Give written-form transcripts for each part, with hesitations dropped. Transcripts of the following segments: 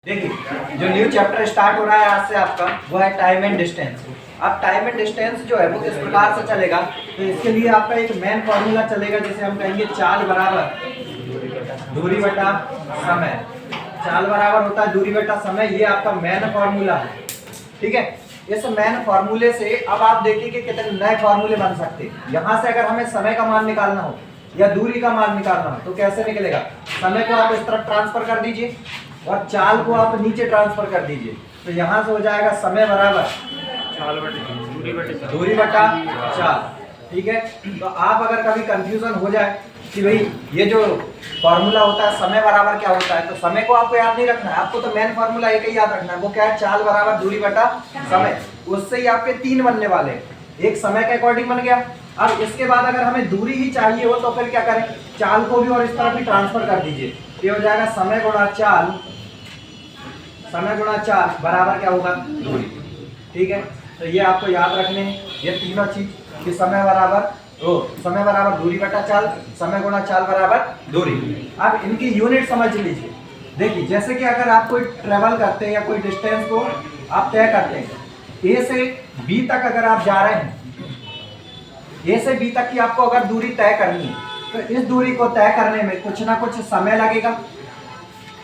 देखिए जो new chapter start हो रहा है आज से आपका वो है टाइम एंड डिस्टेंस। अब टाइम एंड डिस्टेंस जो है वो किस प्रकार से चलेगा, तो इसके लिए आपका एक मेन फॉर्मूला चलेगा जिसे हम कहेंगे चाल बराबर दूरी बटा समय। चाल बराबर होता है दूरी बटा समय, ये आपका मेन फॉर्मूला है। ठीक है, इस मेन फॉर्मूले से अब आप देखिए कि कितने नए फॉर्मूले बन सकते हैं। यहाँ से अगर हमें समय का मान निकालना हो या दूरी का मान निकालना हो तो कैसे निकलेगा, समय को आप इस तरफ ट्रांसफर कर दीजिए और चाल को आप नीचे ट्रांसफर कर दीजिए, तो यहाँ से हो जाएगा समय बराबर दूरी बटा चाल। ठीक है, तो आप अगर कभी कंफ्यूजन हो जाए कि भाई ये जो फॉर्मूला होता है समय बराबर क्या होता है, तो समय को आपको याद नहीं रखना है, आपको तो मेन फॉर्मूला एक ही याद रखना है। वो क्या है, चाल बराबर दूरी बटा समय। उससे ही आपके तीन बनने वाले हैं, एक समय के अकॉर्डिंग बन गया। अब इसके बाद अगर हमें दूरी ही चाहिए हो तो फिर क्या करें, चाल को भी और इस तरफ भी ट्रांसफर कर दीजिए, ये हो जाएगा समय गुणा चाल, समय गुणा चाल बराबर क्या होगा, दूरी। ठीक है, तो ये आपको याद रखने हैं ये तीनों चीज कि समय बराबर दूरी बटा चाल, समय गुणा चाल बराबर दूरी। अब इनकी यूनिट समझ लीजिए। देखिए जैसे कि अगर आप कोई ट्रेवल करते हैं या कोई डिस्टेंस को आप तय करते हैं, ए से बी तक अगर आप जा रहे हैं, ए से बी तक की आपको अगर दूरी तय करनी है तो इस दूरी को तय करने में कुछ ना कुछ समय लगेगा,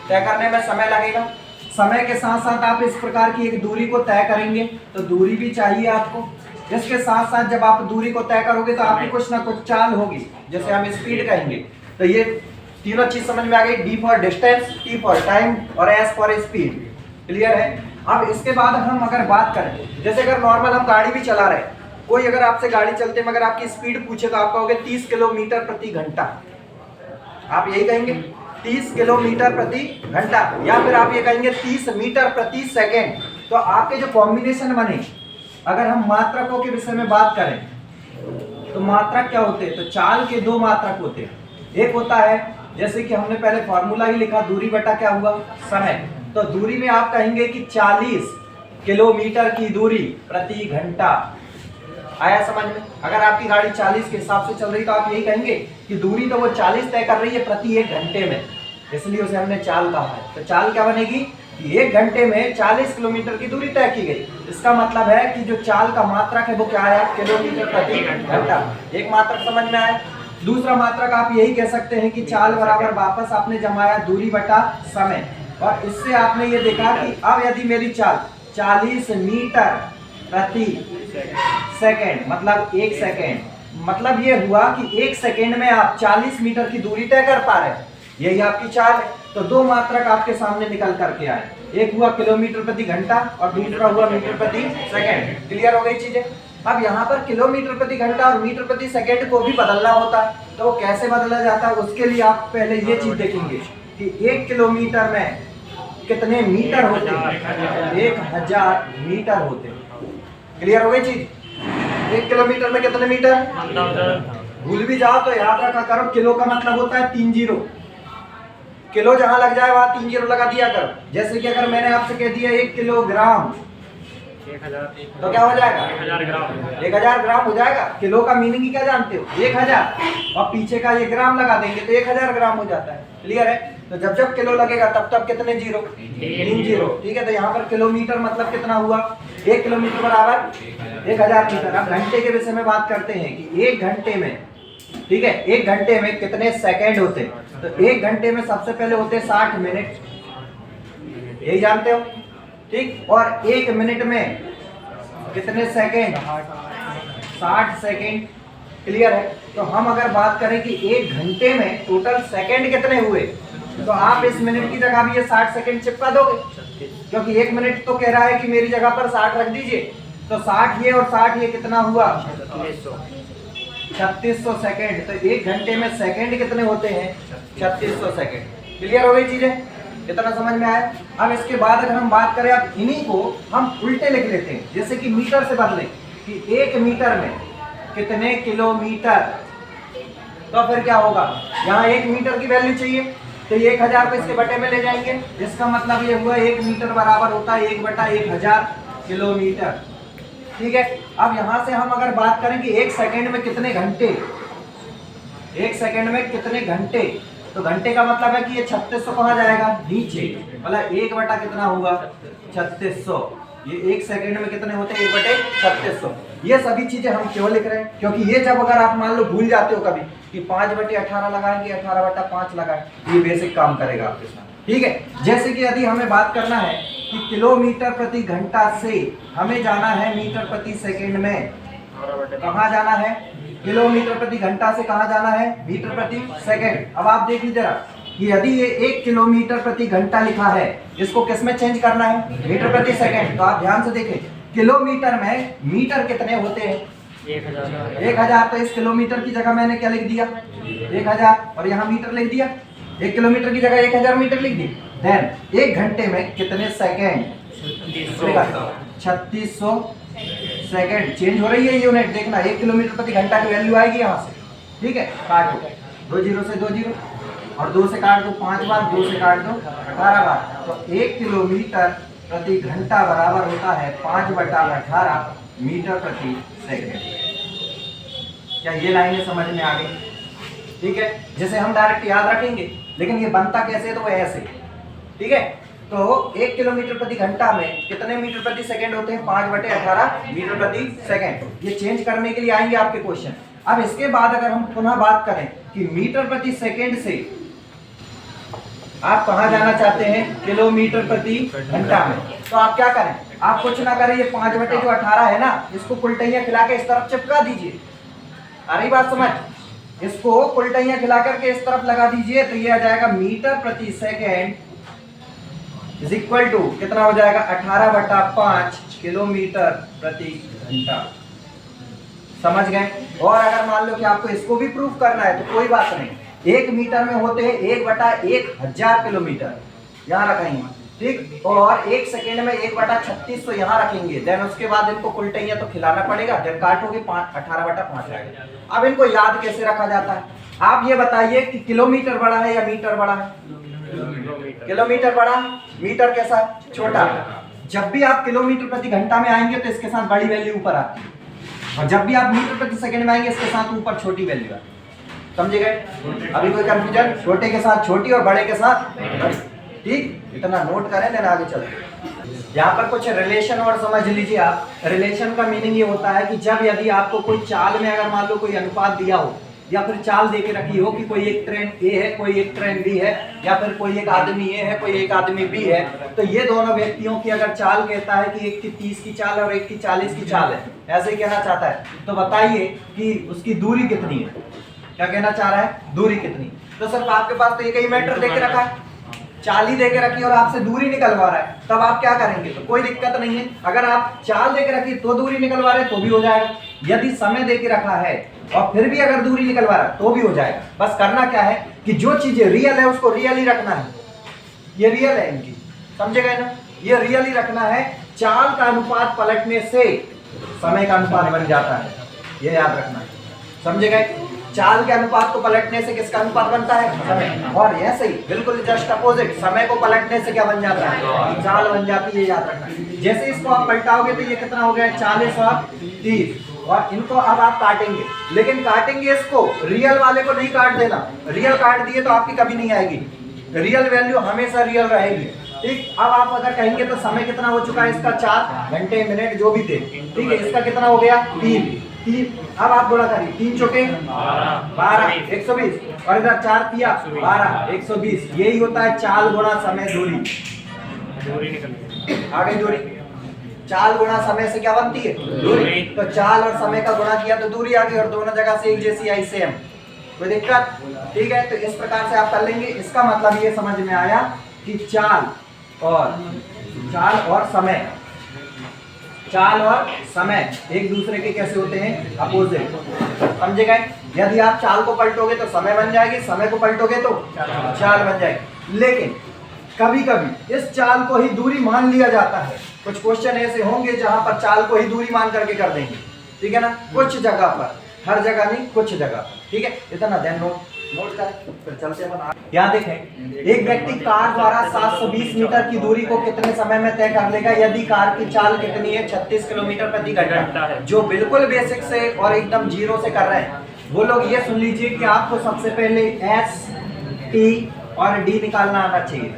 तय करने में समय लगेगा। समय के साथ साथ आप इस प्रकार की एक दूरी को तय करेंगे तो दूरी भी चाहिए आपको। इसके साथ साथ जब आप दूरी को तय करोगे तो आपकी कुछ ना कुछ चाल होगी, जैसे हम स्पीड कहेंगे। तो ये तीनों चीज समझ में आ गई, D for distance, T for time और एस फॉर स्पीड। क्लियर है। अब इसके बाद हम अगर बात करें, जैसे अगर नॉर्मल हम गाड़ी भी चला रहे हैं, कोई अगर आपसे गाड़ी चलते मगर आपकी स्पीड पूछे तो आप कहोगे 30 किलोमीटर प्रति घंटा, आप यही कहेंगे 30 किलोमीटर प्रति घंटा, या फिर आप ये कहेंगे 30 मीटर प्रति सेकेंड। तो आपके जो कॉम्बिनेशन बने, अगर हम मात्रकों के विषय में बात करें तो मात्रक क्या होते हैं, तो चाल के दो मात्रक होते हैं। एक होता है जैसे कि हमने पहले फॉर्मूला ही लिखा, दूरी बटा क्या हुआ, समय। तो दूरी में आप कहेंगे कि 40 किलोमीटर की दूरी प्रति घंटा। आया समझ में। अगर आपकी गाड़ी 40 के हिसाब से चल रही तो आप यही कहेंगे कि दूरी तो वो 40 तय कर रही है प्रति एक घंटे में, इसलिए उसे हमने चाल कहा है। तो चाल क्या बनेगी कि एक घंटे में 40 किलोमीटर की दूरी तय की गई। इसका मतलब है कि जो चाल का मात्रक है वो क्या है, किलोमीटर प्रति घंटा। एक मात्रक समझ में आया। दूसरा मात्रक आप यही कह सकते हैं कि चाल बराबर वापस आपने जमाया दूरी बटा समय, और इससे आपने ये देखा कि अब यदि मेरी चाल 40 मीटर प्रति सेकेंड, मतलब एक सेकेंड, मतलब ये हुआ कि एक सेकेंड में आप 40 मीटर की दूरी तय कर पा रहे हैं, यही आपकी चाल है। तो दो मात्रक आपके सामने निकल करके आए, एक हुआ किलोमीटर प्रति घंटा और दूसरा हुआ मीटर प्रति सेकेंड। क्लियर हो गई चीजें। अब यहाँ पर किलोमीटर प्रति घंटा और मीटर प्रति सेकेंड को भी बदलना होता है, तो वो कैसे बदला जाता है, उसके लिए आप पहले ये चीज देखेंगे कि 1 किलोमीटर में कितने मीटर होते हैं, 1000 मीटर होते हैं। क्लियर हो गई चीज। 1 किलोमीटर में कितने मीटर, भूल भी जाओ तो याद रखा करो, किलो का मतलब होता है 3 जीरो। किलो जहां लग जाए वहां 3 जीरो लगा दिया करो। जैसे कि अगर मैंने आपसे कह दिया 1 किलोग्राम, तो क्या हो जाएगा, 1000 ग्राम हो जाएगा। किलो का मीनिंग ही क्या जानते हो, 1000, और पीछे का ये ग्राम लगा देंगे तो 1000 ग्राम हो जाता है। क्लियर है। तो जब जब किलो लगेगा तब तब कितने जीरो, 3 जीरो। ठीक है, तो यहाँ पर किलोमीटर मतलब कितना हुआ, 1 किलोमीटर बराबर 1000 मीटर। अब घंटे के विषय में बात करते हैं कि एक घंटे में, ठीक है, एक घंटे में कितने सेकंड होते हैं, तो एक घंटे में सबसे पहले होते 60 मिनट, यही जानते हो। ठीक, और एक मिनट में कितने सेकंड, 60 सेकंड। क्लियर है। तो हम अगर बात करें कि एक घंटे में टोटल सेकंड कितने हुए, तो आप इस मिनट की जगह भी ये 60 सेकंड चिपका दोगे, क्योंकि एक मिनट तो कह रहा है कि मेरी जगह पर 60 रख दीजिए। तो 60 ये और 60 ये कितना हुआ, 3600 सेकंड। तो एक घंटे में सेकंड कितने होते हैं, 3600 सेकंड। क्लियर हो गई चीजें, इतना समझ में आया। अब इसके बाद अगर हम बात करें, अब इन्हीं को हम उल्टे लिख लेते हैं, जैसे कि मीटर से बदलें कि 1 मीटर में कितने किलोमीटर, तो फिर क्या होगा, यहाँ 1 मीटर की वैल्यू चाहिए तो 1000 को इसके बटे में ले जाएंगे। इसका मतलब ये हुआ 1 मीटर बराबर होता है 1/1000 किलोमीटर। ठीक है। अब यहाँ से हम अगर बात करें कि 1 सेकंड में कितने घंटे, 1 सेकंड में कितने घंटे, तो घंटे का मतलब है कि ये 3600 कहाँ जाएगा, नीचे, मतलब 1 बटा कितना होगा 3600। ये 1 सेकंड में कितने होते हैं, 1/3600। ये सभी चीजें हम क्यों लिख रहे हैं, क्योंकि ये जब अगर आप मान लो भूल जाते हो कभी कि 5/18 लगाएंगे 18/5 लगाएं, ये बेसिक काम करेगा आपके साथ। ठीक है, जैसे कि यदि हमें बात करना है कि किलोमीटर प्रति घंटा से हमें जाना है मीटर प्रति सेकंड में, कहाँ जाना है, किलोमीटर प्रति घंटा से कहाँ जाना है, मीटर प्रति सेकंड। अब आप देखिए जरा कि यदि ये 1 किलोमीटर प्रति घंटा लिखा है, इसको किस में चेंज करना है, मीटर प्रति सेकंड। तो आप ध्यान से देखें, किलोमीटर में मीटर कितने होते हैं, 1000। तो इस किलोमीटर की जगह मैंने क्या लिख दिया, 1000, और यहाँ मीटर लिख दिया। 1 किलोमीटर की जगह 1000 मीटर लिख दी। देन 1 घंटे में कितने सेकंड, 3600 सेकंड। चेंज हो रही है यूनिट, देखना 1 किलोमीटर प्रति घंटा की वैल्यू आएगी यहाँ से। ठीक है, काटो, 2 0 से 2 0, और 2 से काट दो 5 बार, 2 से काट दो 18 बार। तो 1 किलोमीटर प्रति घंटा बराबर होता है 5/18 मीटर प्रति सेकंड। क्या ये लाइनें समझ में आ गई? ठीक है, जैसे हम डायरेक्ट याद रखेंगे, लेकिन ये बनता कैसे है, तो वो ऐसे। ठीक है, तो 1 किलोमीटर प्रति घंटा में कितने मीटर प्रति सेकंड होते हैं, 5/18 मीटर प्रति सेकंड। ये चेंज करने के लिए आएंगे आपके क्वेश्चन। अब इसके बाद अगर हम पुनः बात करें कि मीटर प्रति सेकंड से आप कहां जाना चाहते हैं, किलोमीटर प्रति घंटा में, तो आप क्या करें, आप कुछ ना करें, ये 5/18 है ना, इसको उल्टियां खिला के इस तरफ चिपका दीजिए। आ रही बात समझ, इसको उल्टियां खिला करके इस तरफ लगा दीजिए, तो ये आ जाएगा मीटर प्रति सेकंड इज इक्वल टू कितना हो जाएगा, 18/5 किलोमीटर प्रति घंटा। समझ गए? और अगर मान लो कि आपको इसको भी प्रूफ करना है तो कोई बात नहीं, 1 मीटर में होते हैं 1/1000 किलोमीटर, यहाँ रखेंगे। ठीक, और 1 सेकेंड में 1/3600 यहाँ रखेंगे। देन उसके बाद इनको उल्टियां तो खिलाना पड़ेगा, देन काटोगे 18/5 आएगा। अब इनको याद कैसे रखा जाता है, आप ये बताइए कि किलोमीटर बड़ा है या मीटर बड़ा है? किलोमीटर बड़ा, मीटर कैसा है, छोटा। जब भी आप किलोमीटर प्रति घंटा में आएंगे तो इसके साथ बड़ी वैल्यू ऊपर आती है, और जब भी आप मीटर प्रति सेकंड में आएंगे इसके साथ ऊपर छोटी वैल्यू आती है। समझे गए? अभी कोई कंफ्यूजन? छोटे के साथ छोटी और बड़े के साथ बड़ी। ठीक, इतना नोट करें, देन आगे चलते। यहाँ पर कुछ रिलेशन और समझ लीजिए आप। रिलेशन का मीनिंग ये होता है कि जब यदि आपको कोई चाल में अगर मान लो कोई अनुपात दिया हो, या फिर चाल दे के रखी हो कि कोई एक ट्रेन ए है, कोई एक ट्रेन बी है, या फिर कोई एक आदमी ए है, कोई एक आदमी बी है, तो ये दोनों व्यक्तियों की अगर चाल कहता है कि एक की 30 की चाल और एक की 40 की चाल है, ऐसे ही कहना चाहता है, तो बताइए कि उसकी दूरी कितनी है। क्या कहना चाह रहा है, दूरी कितनी। तो सिर्फ आपके पास तो एक ही मीटर दे के रखा है, चाल ही दे के रखी और आपसे दूरी निकलवा रहा है, तब आप क्या करेंगे, तो कोई दिक्कत नहीं है। अगर आप चाल दे के रखी तो दूरी निकलवा रहे तो भी हो जाएगा, यदि समय दे के रखा है और फिर भी अगर दूरी निकलवा रहा है तो भी हो जाएगा। बस करना क्या है कि जो चीजें रियल है उसको रियल ही रखना है। ये रियल है इनकी, समझे गए ना, ये रियल ही रखना है। चाल का अनुपात पलटने से समय का अनुपात बन जाता है, ये याद रखना है। समझे गए? चाल के अनुपात को पलटने से किसका अनुपात बनता है, समय। और ऐसे ही बिल्कुल जस्ट अपोजिट, समय को पलटने से क्या बन जाता है, चाल बन जाती है, याद रखना। जैसे इसको आप पलटाओगे तो ये कितना हो गया, 40 और 30, और इनको अब आप काटेंगे, लेकिन काटेंगे इसको, रियल वाले को नहीं काट देना। रियल काट दिए तो आपकी कभी नहीं आएगी, रियल वैल्यू हमेशा रियल रहेगी। ठीक, अब आप अगर कहेंगे तो समय कितना हो चुका है इसका, 4 घंटे मिनट जो भी थे। ठीक है, इसका कितना हो गया, 3। अब आप गुणा करिए, 3 चौके 12, 120, और इधर 4 तिया 12, 120। यही होता है चाल गुणा समय दूरी। आ गई दूरी। चाल गुणा समय से क्या बनती है, दूरी। तो चाल और समय का गुणा किया तो दूरी आ गई, और दोनों जगह से एक जैसी आई, सेम। कोई दिक्कत? ठीक है, तो इस प्रकार से आप कर लेंगे। इसका मतलब ये समझ में आया कि चाल और समय, चाल और समय एक दूसरे के कैसे होते हैं, अपोजिट। समझे गए? यदि आप चाल को पलटोगे तो समय बन जाएगी, समय को पलटोगे तो चाल बन जाएगी। लेकिन कभी कभी इस चाल को ही दूरी मान लिया जाता है। कुछ क्वेश्चन ऐसे होंगे जहां पर चाल को ही दूरी मान करके कर देंगे, ठीक है ना, कुछ जगह पर, हर जगह नहीं, कुछ जगह पर। ठीक है, इतना ध्यान नोट करें, फिर चलते हैं। यहाँ देखें, एक व्यक्ति कार द्वारा 720 मीटर की दूरी को कितने समय में तय कर लेगा यदि कार की चाल कितनी है, 36 किलोमीटर प्रति घंटा। जो बिल्कुल बेसिक से और एकदम जीरो से कर रहे हैं वो लोग ये सुन लीजिए कि आपको सबसे पहले S टी और डी निकालना आना चाहिए।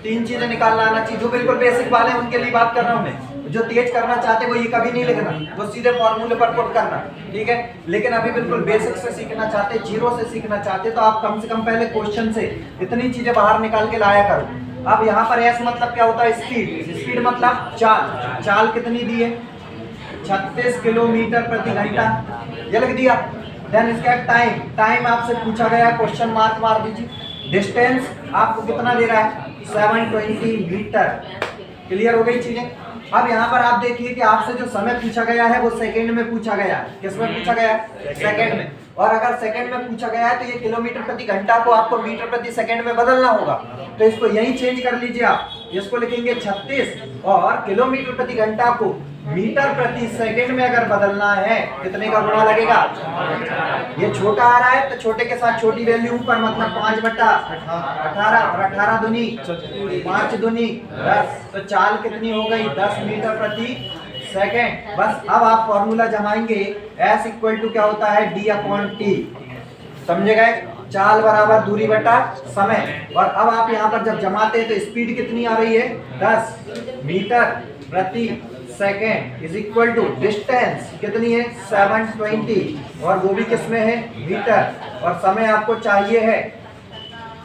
3 चीजें निकालना आना चाहिए। जो बिल्कुल बेसिक वाले हैं उनके लिए बात कर रहा हूँ मैं। जो तेज करना चाहते वो ये कभी नहीं लिखना, वो सीधे फॉर्मूले पर पुट करना, ठीक है। लेकिन अभी बिल्कुल बेसिक से सीखना चाहते, जीरो से सीखना चाहते, तो आप कम से कम पहले क्वेश्चन से इतनी चीजें बाहर निकाल के लाया करो। अब यहाँ पर एस मतलब क्या होता है? स्पीड। स्पीड मतलब चाल। चाल कितनी दी है? 36 किलोमीटर प्रति घंटा, ये लिख दिया। देन इसका टाइम, टाइम आपसे पूछा गया, क्वेश्चन मार्क मार दीजिए। डिस्टेंस आपको कितना दे रहा है? 720 मीटर। क्लियर हो गई चीजें। अब यहाँ पर आप देखिए कि आपसे जो समय पूछा गया है वो सेकंड में पूछा गया है। किस में पूछा गया है? सेकंड में। और अगर सेकंड में पूछा गया है तो ये किलोमीटर प्रति घंटा को आपको मीटर प्रति सेकंड में बदलना होगा। तो इसको यही चेंज कर लीजिए आप। इसको लिखेंगे 36 और किलोमीटर प्रति घंटा को मीटर प्रति सेकंड में अगर बदलना है कितने का गुणा लगेगा? ये छोटा आ रहा है तो छोटे के साथ छोटी वैल्यू ऊपर, मतलब 5/18 और 18 दूनी 5 दूनी 10। तो चाल कितनी हो गई? 10 मीटर प्रति सेकंड। बस अब आप फॉर्मूला जमाएंगे। S इक्वल टू क्या होता है? D/T। समझे गए? चाल बराबर दूरी बटा समय। और अब आप यहाँ पर जब जमाते हैं तो स्पीड कितनी आ रही है? 10 मीटर प्रति second is equal to distance कितनी है? 720 और वो भी किस में है? मीटर। और समय आपको चाहिए है,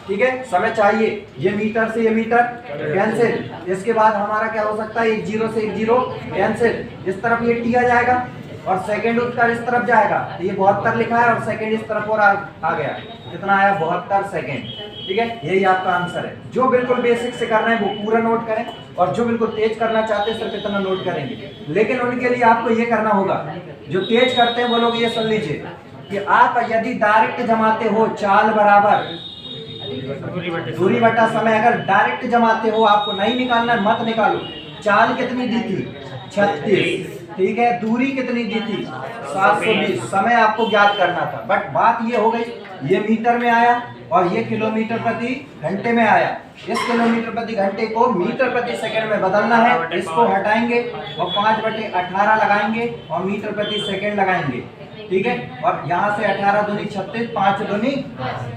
ठीक है, समय चाहिए। ये मीटर से ये मीटर कैंसिल। इसके बाद हमारा क्या हो सकता है? 1 0 से 1 0 कैंसिल। इस तरफ ये टी आ जाएगा और सेकंड उत्तर इस तरफ जाएगा। तो ये 72 लिखा है और सेकंड इस तरफ और आ गया। कितना आया? 72 सेकंड। ठीक है, यही आपका आंसर है। जो बिल्कुल बेसिक से कर रहे हैं वो पूरा नोट करें, और जो बिल्कुल तेज करना चाहते हैं सिर्फ इतना नोट करेंगे। लेकिन उनके लिए आपको ये करना होगा, जो तेज करते हैं वो लोग ये सुन लीजिए कि आप यदि डायरेक्ट जमाते हो चाल बराबर दूरी बटा समय, अगर डायरेक्ट जमाते हो, आपको नहीं निकालना है, मत निकालो। चाल कितनी दी थी? 36, ठीक है। दूरी कितनी दी थी? 720। समय आपको ज्ञात करना था, बट बात ये हो गई, ये मीटर में आया और ये किलोमीटर प्रति घंटे में आया। इस किलोमीटर प्रति घंटे को मीटर प्रति सेकंड में बदलना है। इसको हटाएंगे और 5/18 लगाएंगे और मीटर प्रति सेकंड लगाएंगे, ठीक है। और यहाँ से 18 दूनी 36, 5 दूनी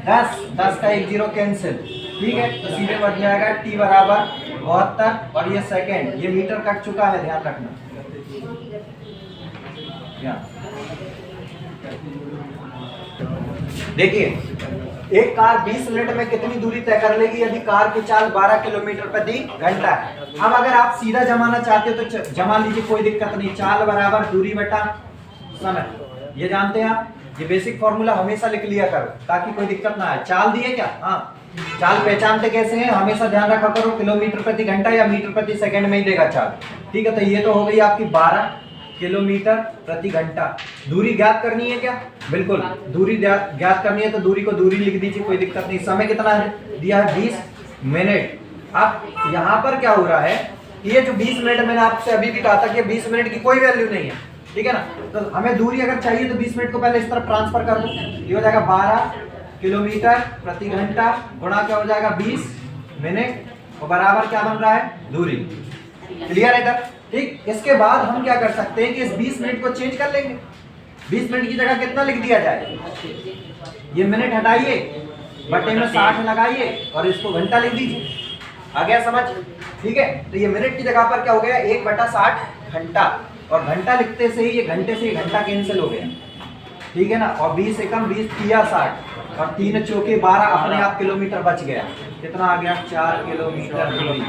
10, 10 का 1 0 कैंसिल, ठीक है। तो सीधे बन जाएगा टी बराबर 72 और ये सेकंड, ये मीटर कट चुका है, ध्यान रखना। देखिए, एक कार 20 मिनट में कितनी दूरी तय कर लेगी यदि कार की चाल 12 किलोमीटर प्रति घंटा है। अब अगर आप सीधा जमाना चाहते हो तो जमा लीजिए, कोई दिक्कत नहीं। चाल बराबर दूरी बटा समय, ये जानते हैं आप। ये बेसिक फॉर्मूला हमेशा लिख लिया करो ताकि कोई दिक्कत ना आए। चाल दी है क्या? हाँ, चाल पहचानते कैसे हैं? हमेशा ध्यान रखा करो, किलोमीटर प्रति घंटा या मीटर प्रति सेकंड में ही देगा चाल, ठीक है। तो ये तो हो गई आपकी 12 किलोमीटर प्रति घंटा। दूरी ज्ञात करनी है क्या? बिल्कुल, दूरी ज्ञात करनी है तो दूरी को दूरी लिख दीजिए, कोई दिक्कत नहीं। समय कितना है? दिया है 20 मिनट। अब यहाँ पर क्या हो रहा है, ये जो 20 मिनट मैंने आपसे अभी भी कहा था कि 20 मिनट की कोई वैल्यू नहीं है, ठीक है ना। तो हमें दूरी अगर चाहिए तो 20 मिनट को पहले इस तरफ ट्रांसफर कर दो। ये हो जाएगा 12 किलोमीटर प्रति घंटा गुणा क्या हो जाएगा? 20 मिनट और बराबर क्या बन रहा है? दूरी। क्लियर है इधर? ठीक। इसके बाद हम क्या कर सकते हैं कि इस 20 मिनट को चेंज कर लेंगे। 20 मिनट की जगह कितना लिख दिया जाए? ये मिनट हटाइए, बटे में 60 लगाइए और इसको घंटा लिख दीजिए। आ गया समझ? ठीक है। तो ये मिनट की जगह पर क्या हो गया? 1/60 घंटा, और घंटा लिखते से ही ये घंटे से घंटा कैंसिल हो गया, ठीक है ना। और 20 एकम 20 तिया 60 और 3 चौके 12, अपने आप किलोमीटर बच गया। कितना आ गया? 4 किलोमीटर दूरी,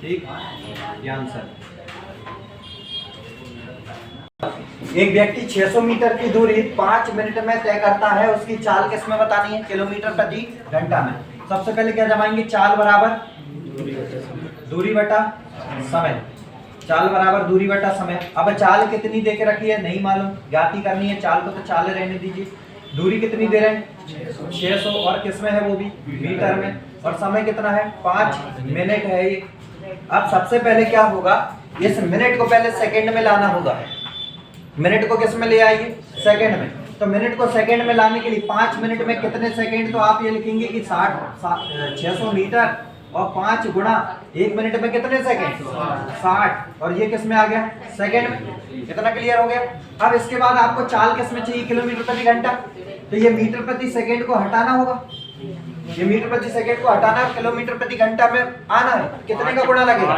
ठीक। ये आंसर। एक व्यक्ति 600 मीटर की दूरी 5 मिनट में तय करता है, उसकी चाल किस में बतानी है? किलोमीटर प्रति घंटा में। सबसे पहले क्या जमाएंगे? चाल बराबर दूरी बटा समय। चाल बराबर दूरी बटा समय। अब चाल कितनी दे के रखी है? नहीं मालूम, ज्ञात ही करनी है। चाल को तो चाल रहने दीजिए। दूरी कितनी दे रहे हैं? 600 और किस में है? वो भी मीटर में। और समय कितना है? 5 मिनट है ये। अब सबसे पहले क्या होगा, इस मिनट को पहले सेकंड में लाना होगा। मिनट को किस में ले आइए? सेकंड में। तो मिनट को सेकंड में लाने के लिए 5 मिनट में कितने सेकंड, तो आप ये लिखेंगे कि 600 मीटर और 5 गुणा 1 मिनट में कितने सेकंड? 60। और ये किस में आ गया? सेकंड में। कितना क्लियर हो गया? अब इसके बाद आपको चाल किस में चाहिए? किलोमीटर प्रति घंटा। तो ये मीटर प्रति सेकंड को हटाना होगा, ये मीटर प्रति सेकंड को हटाना है, किलोमीटर प्रति घंटा में आना है। कितने का गुणा लगेगा?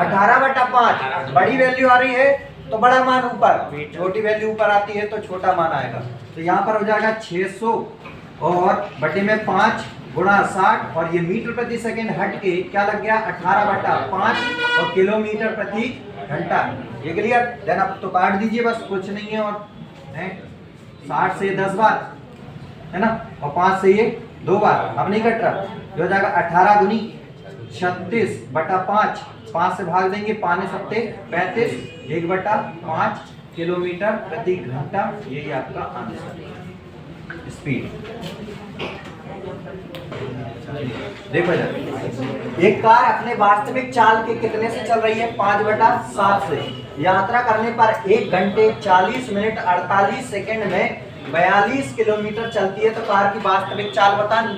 18/5। बड़ी वैल्यू आ रही है तो बड़ा मान ऊपर, छोटी वैल्यू ऊपर आती है तो छोटा मान आएगा। तो यहाँ पर हो जाएगा 600 और बटे में 5 गुणा 60, और ये मीटर प्रति सेकंड हट के क्या लग गया? 18/5 और किलोमीटर प्रति घंटा। ये क्लियर? देन आप तो काट दीजिए, बस कुछ नहीं है। और 60 से 10 बार है ना, और 5 से ये 2 बार, अब नहीं कट रहा। ये हो जाएगा 18 दूनी 36/5, 5 से भाग देंगे, 5 सत्ते 35, 1/5 किलोमीटर प्रति घंटा। यही आपका आंसर स्पीड। देखो इधर, एक कार अपने वास्तविक चाल के कितने से चल रही है? 5/7 से। यात्रा करने पर 1 घंटे 40 मिनट 48 सेकंड में 42 किलोमीटर चलती है, तो कार की वास्तविक चाल बतानी।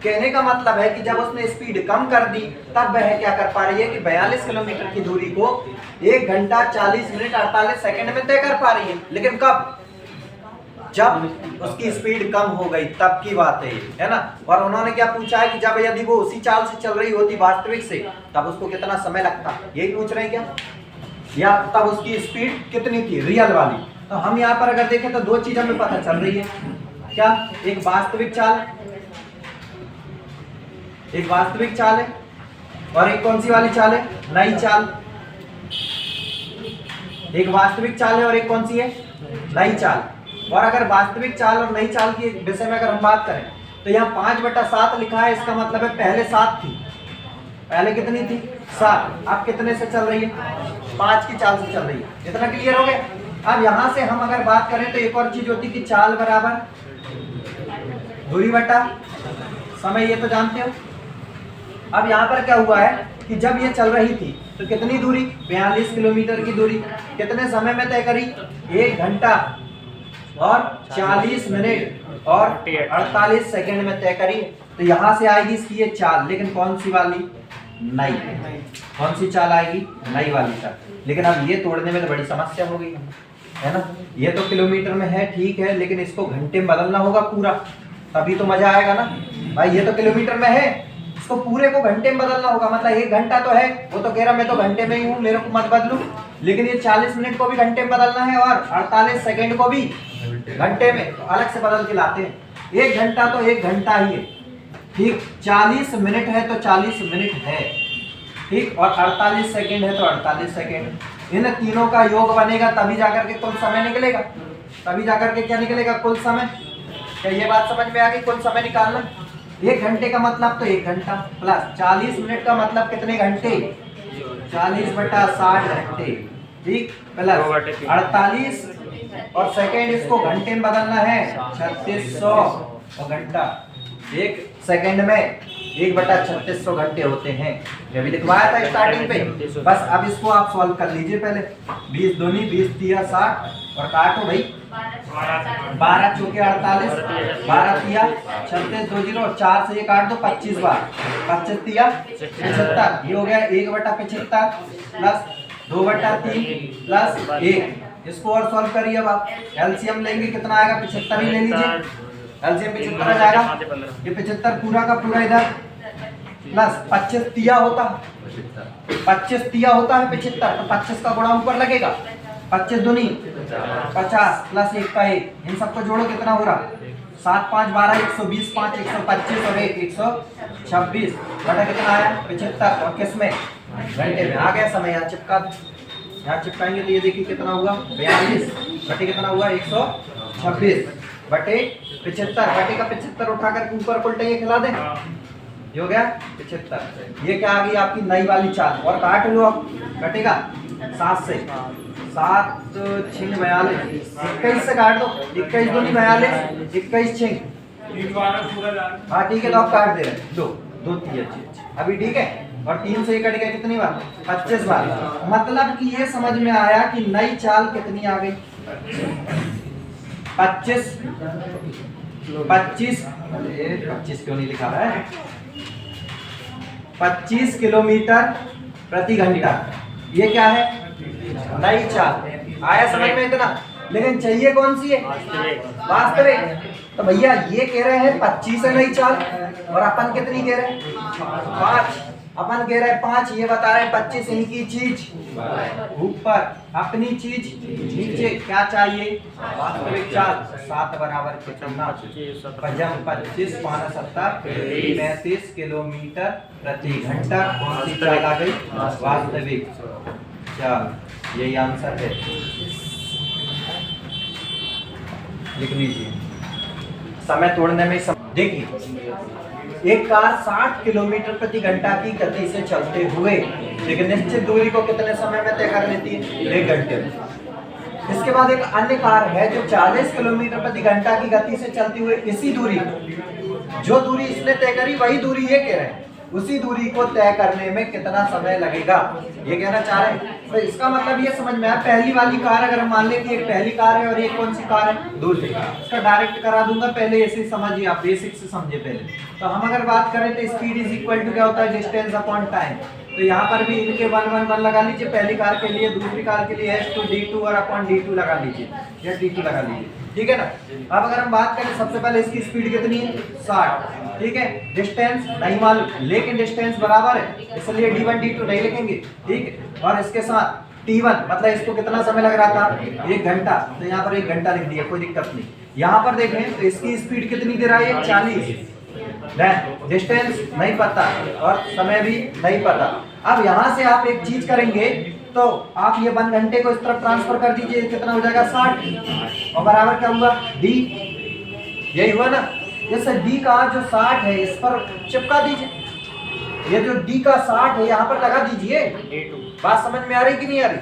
कहने का मतलब है कि जब उसने स्पीड कम कर दी तब वह क्या कर पा रही है कि 42 किलोमीटर की दूरी को 1 घंटा 40 मिनट 48 सेकंड में तय कर पा रही है। लेकिन कब? जब उसकी स्पीड कम हो गई तब की बात है ना। और उन्होंने क्या पूछा है कि जब यदि वो उसी चाल से चल रही होती वास्तविक से, तब उसको कितना समय लगता, यही पूछ रहे हैं क्या? या तब उसकी स्पीड कितनी थी रियल वाली। तो हम यहाँ पर अगर देखें तो 2 चीज हमें पता चल रही है। क्या? एक वास्तविक चाल, एक वास्तविक चाल है, और एक कौन सी वाली चाल है? नई चाल। एक वास्तविक चाल है और एक कौन सी है? नई चाल। और अगर वास्तविक चाल और नई चाल की विषय में अगर हम बात करें तो यहाँ 5/7 लिखा है, इसका मतलब है पहले 7 थी। पहले कितनी थी? 7। अब कितने से चल रही है? 5 की चाल से चल रही है। इतना क्लियर हो गया? अब यहाँ से हम अगर बात करें तो एक और चीज होती कि चाल बराबर दूरी बटा समय, ये तो जानते हो। अब यहाँ पर क्या हुआ है कि जब ये चल रही थी तो कितनी दूरी? 42 किलोमीटर की दूरी कितने समय में तय करी? 1 घंटा और 40 मिनट और 48 सेकंड में तय करी। तो यहाँ से आएगी इसकी ये चाल, लेकिन कौन सी वाली? नई। कौन सी चाल आएगी? नई वाली चाल। लेकिन अब ये तोड़ने में तो बड़ी समस्या हो गई है ना। ये तो किलोमीटर में है, ठीक है, लेकिन इसको घंटे में बदलना होगा पूरा, तभी तो मजा आएगा ना भाई। ये तो किलोमीटर में है, इसको पूरे को घंटे में बदलना होगा। मतलब 1 घंटा तो है, वो तो कह रहा मैं तो घंटे में ही हूँ, मेरे को मत बदलू। लेकिन ये 40 मिनट को भी घंटे में बदलना है और 48 सेकंड को भी घंटे में, तो अलग से बदल के लाते हैं। 1 घंटा तो 1 घंटा ही है, ठीक। 40 मिनट है तो 40 मिनट है, ठीक। और 48 सेकंड है तो 48 सेकंड। इन तीनों का योग बनेगा तभी जाकर के कुल समय निकलेगा। तभी जाकर के क्या निकलेगा? कुल समय। क्या ये बात समझ में आ गई? कुल समय निकालना। 1 घंटे का मतलब तो 1 घंटा प्लस 40 मिनट का मतलब कितने घंटे? 40/60 घंटे, ठीक, प्लस 48 और सेकंड, इसको घंटे में बदलना है 3600 और घंटा। 1 सेकंड में 1/3600 घंटे होते हैं। ये भी लिखवाया था स्टार्टिंग पे। बस अब इसको आप सॉल्व कर लीजिए पहले। 20 दूनी 20 तिया 60 और काटो भाई। 12 चौके 48, 12 तिया 36, 20 और 4 से ये काट दो 25 बार। 25 तिया 75। ये हो गया 1/75 प्लस 2/3 प्लस 1। इसको और सॉल्व करिए। अब आप एलसीएम लेंगे, कितना आएगा? 75 ही ले लीजिए। एलसीएम 75 आ जाएगा। ये 75 पूरा का पूरा इधर प्लस 25 तिया होता है 75, तो 25 का गुणा ऊपर लगेगा। 25 दूनी 50 प्लस 1 का 1। इन सबको जोड़ो, कितना हो रहा? 7 5 12 120, 5 125 और 1 126 बटा कितना आया? 75। और किस में? घंटे में। आ गया समय। यहाँ चिपका, यहाँ चिपकाएंगे तो ये देखिए कितना हुआ? 42 बटे कितना हुआ? 126 बटे 75। बटे का 75 उठा कर ऊपर उल्टे ये खिला दें, ये हो गया 75। ये क्या आ गई? आपकी नई वाली चाल। और काट लो अब, कटेगा 7 से। 7 6 42, 21 से काट दो। 21 दूनी 42, 21 6। हाँ ठीक है, तो आप काट दे रहे हैं। 2 2 3 अभी ठीक है। और 3 से कट गया कितनी बार? 25 बार। मतलब कि ये समझ में आया कि नई चाल कितनी आ गई? 25 क्यों नहीं लिखा है? 25 किलोमीटर प्रति घंटा। ये क्या है? नई चाल। आया समझ में इतना? लेकिन चाहिए कौन सी है? वास्तविक। तो भैया ये कह रहे हैं 25 है नई चाल, और अपन कितनी कह रहे हैं? 5। अपन कह रहे हैं 5, ये बता रहे हैं 25। इनकी चीज ऊपर, अपनी चीज नीचे। क्या चाहिए? वास्तविक चाल। 7 बराबर कितना? 25 5 70 35 किलोमीटर प्रति घंटा। कौन सी चाल आ गई? वास्तविक चाल। यही आंसर है, लिख लीजिए। समय तोड़ने में देखिए, एक कार 60 किलोमीटर प्रति घंटा की गति से चलते हुए एक निश्चित दूरी को कितने समय में तय कर लेती है? 1 घंटे में। इसके बाद एक अन्य कार है जो 40 किलोमीटर प्रति घंटा की गति से चलती हुई इसी दूरी, जो दूरी इसने तय करी वही दूरी ये कह रहे हैं, उसी दूरी को तय करने में कितना समय लगेगा, ये कहना चाह रहे हैं। तो इसका मतलब ये समझ में आया, पहली वाली कार अगर हम मान ले कि एक पहली कार है और एक कौन सी कार है? दूसरी। इसका डायरेक्ट करा दूंगा, पहले ऐसे समझिए, आप बेसिक से समझे पहले। तो हम अगर बात करें तो स्पीड इज इक्वल टू क्या होता है? Distance upon time. तो यहाँ पर भी इनके 1 1 1 लगा लीजिए, पहली कार के लिए, दूसरी कार के लिए S2 D2 और अपॉन D2 लगा लीजिए, या D2 लगा लीजिए, ठीक है ना। अब अगर हम बात करें, सबसे पहले इसकी स्पीड कितनी है? 60, ठीक है। डिस्टेंस नहीं मालूम, लेकिन डिस्टेंस बराबर है, इसलिए D1 D2 नहीं लिखेंगे, ठीक है। और इसके साथ T1 मतलब इसको कितना समय लग रहा था? 1 घंटा, तो यहाँ पर 1 घंटा लिख दिया, कोई दिक्कत नहीं। यहाँ पर देखें तो इसकी स्पीड कितनी दे रहा है? 40। डिस्टेंस नहीं पता और समय भी नहीं पता। अब यहाँ से आप एक चीज करेंगे, तो आप ये 1 घंटे को इस तरफ ट्रांसफर कर दीजिए, कितना हो जाएगा? 60, और बराबर क्या हुआ? D। यही हुआ ना। जैसे D का जो 60 है इस पर चिपका दीजिए, ये जो D का 60 है यहाँ पर लगा दीजिए। बात समझ में आ रही कि नहीं आ रही?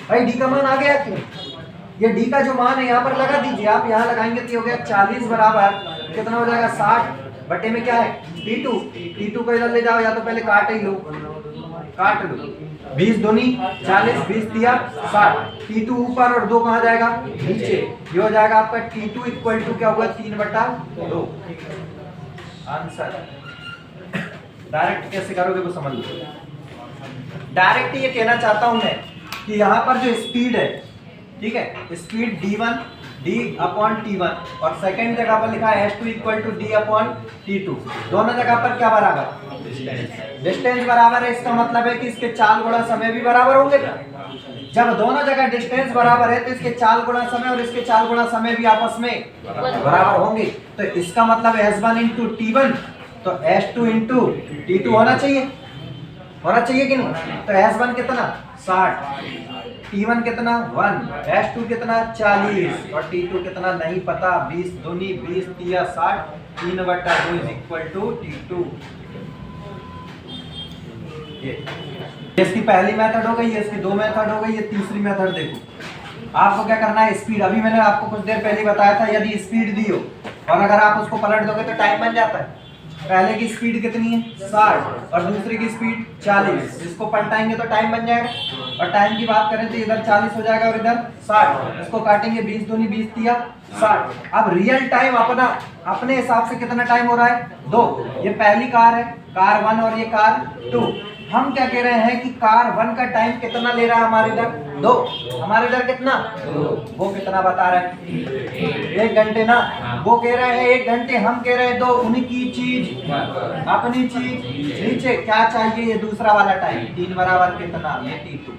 भाई D का मान आ गया क्यों? ये D का जो मान है यहाँ पर लगा दीजिए, आप यहाँ लगाएंगे तो हो गया 40 बराबर कितना हो जाएगा? 60 बटे में क्या है? T2। T2 को इधर ले जाओ, या तो पहले काट ही लो, काट लो। 20 दूनी 40, 20 दिया 60। T2 ऊपर और 2 कहाँ जाएगा? नीचे। ये हो जाएगा आपका T2 इक्वल टू क्या हुआ? 3/2। आंसर। डायरेक्ट कैसे करोगे वो समझ लो। डायरेक्ट ये कहना चाहता हूं मैं कि यहाँ पर जो स्पीड है, ठीक है, speed D1 D upon T1, और सेकंड जगह पर लिखा है S2 equal to D upon T2। दोनों जगह पर क्या बराबर? डिस्टेंस बराबर है। इसका मतलब है कि इसके चाल गुणा समय भी बराबर होंगे। जब दोनों जगह डिस्टेंस बराबर है तो इसके चाल गुणा समय और इसके चाल गुणा समय भी आपस में बराबर होंगे। तो इसका मतलब S1 इंटू T1 तो S2 इंटू T2 होना चाहिए, होना चाहिए कि नहीं? तो S1 कितना? 60, T1 कितना? 1, S2 कितना? 40, और T2 कितना नहीं पता। 20 दूनी 20 दिया 60, 3/2 इज इक्वल टू T2। ये इसकी पहली मेथड हो गई, इसकी 2 मेथड हो गई, ये तीसरी मेथड देखो। आपको क्या करना है? स्पीड, अभी मैंने आपको कुछ देर पहले बताया था, यदि स्पीड दी हो और अगर आप उसको पलट दोगे तो टाइम बन जाता है। पहले की स्पीड कितनी है? 60, और दूसरी की स्पीड 40। इसको पलटाएंगे तो टाइम बन जाएगा। और टाइम की बात करें तो इधर 40 हो जाएगा और इधर 60। इसको काटेंगे, 20 दूनी 20 दिया 60। अब रियल टाइम अपना अपने हिसाब से कितना टाइम हो रहा है? 2। ये पहली कार है, कार 1, और ये कार 2। हम क्या कह रहे हैं कि कार 1 का टाइम कितना ले रहा है हमारे इधर? 2। हमारे इधर कितना? 2। वो कितना बता रहा है? 1 घंटे ना। वो कह रहे हैं 1 घंटे, हम कह रहे हैं 2। उनकी चीज अपनी चीज नीचे। क्या चाहिए? ये दूसरा वाला टाइम। 3 बराबर कितना? ये T2।